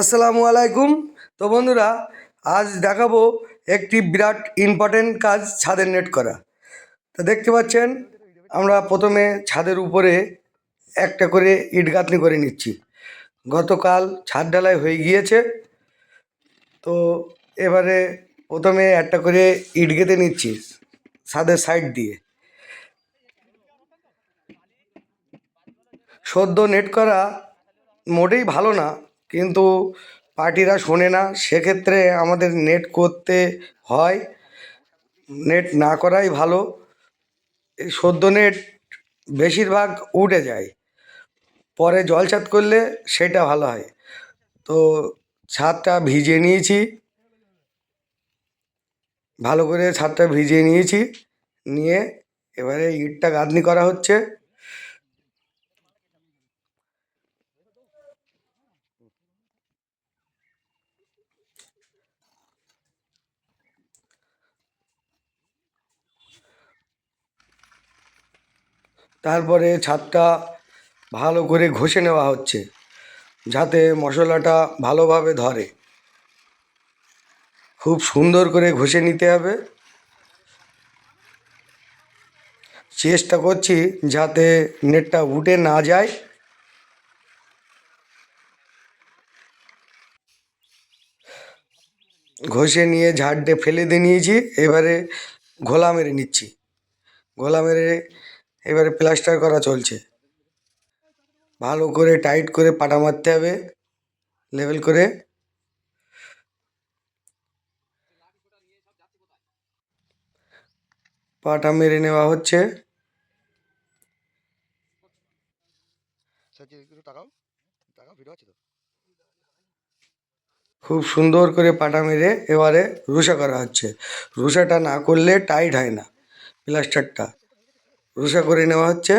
আসসালামু আলাইকুম। তো বন্ধুরা, আজ দেখাবো একটি বিরাট ইম্পর্টেন্ট কাজ, ছাদের নেট করা। তো দেখতে পাচ্ছেন, আমরা প্রথমে ছাদের উপরে একটা করে ইট গাঁথনি করে নিচ্ছি। গতকাল ছাদ ঢালাই হয়ে গিয়েছে, তো এবারে প্রথমে একটা করে ইট গেঁথে নিচ্ছি ছাদের সাইড দিয়ে। সদ্য নেট করা মোটেই ভালো না, কিন্তু পার্টিরা শোনে না, সেক্ষেত্রে আমাদের নেট করতে হয়। নেট না করাই ভালো। এই সদ্য নেট বেশিরভাগ উঠে যায়, পরে জল ছাদ করলে সেটা ভালো হয়। তো ছাদটা ভিজিয়ে নিয়েছি, ভালো করে ছাদটা ভিজিয়ে নিয়েছি, নিয়ে এবারে ইটটা গাঁথনি করা হচ্ছে। তারপরে ছাদটা ভালো করে ঘষে নেওয়া হচ্ছে, যাতে মশলাটা ভালোভাবে ধরে। খুব সুন্দর করে ঘষে নিতে হবে। চেষ্টা করছি যাতে নেটটা উঠে না যায়। ঘষে নিয়ে ঝাড় দিয়ে ফেলে দিয়ে নিয়েছি। এবারে ঘোলা মেরে নিচ্ছি। ঘোলা মেরে এবারে প্লাস্টার করা চলছে। ভালো করে টাইট করে পাটা মারতে হবে, লেভেল করে। পাটা মেরে নেওয়া হচ্ছে। খুব সুন্দর করে পাটা মেরে এবারে রুষা করা হচ্ছে। রুষাটা না করলে টাইট হয় না প্লাস্টারটা। রুষা করে নেওয়া হচ্ছে।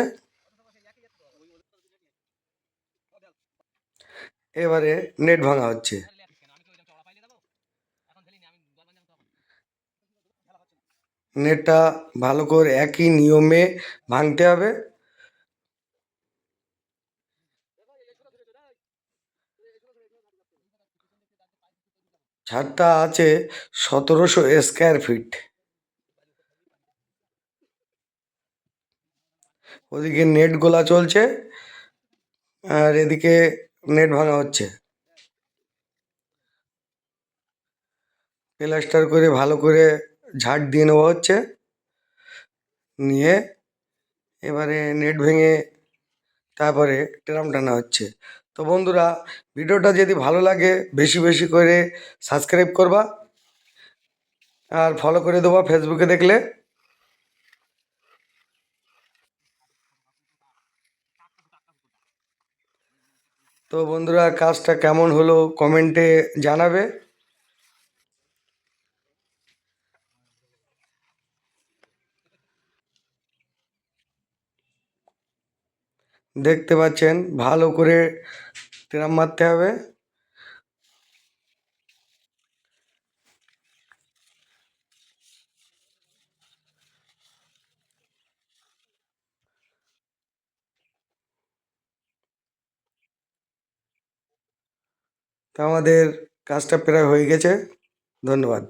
এবারে নেট ভাঙা হচ্ছে। নেটটা ভালো করে একই নিয়মে ভাঙতে হবে। ছাদটা আছে 1700 স্কোয়ার ফিট। ওদিকে নেট গোলা চলছে, আর এদিকে নেট ভাঙা হচ্ছে। প্লাস্টার করে ভালো করে ঝাড় দিয়ে নেওয়া হচ্ছে। নিয়ে এবারে নেট ভেঙে তারপরে ট্রাম টানা হচ্ছে। তো বন্ধুরা, ভিডিওটা যদি ভালো লাগে বেশি বেশি করে সাবস্ক্রাইব করবা, আর ফলো করে দেবা ফেসবুকে দেখলে। তো বন্ধুরা, কাজটা কেমন হলো কমেন্টে জানাবে। দেখতে পাচ্ছেন, ভালো করে ট্রাম মারতে হবে। তো আমাদের কাজটা প্রায় হয়ে গেছে। ধন্যবাদ।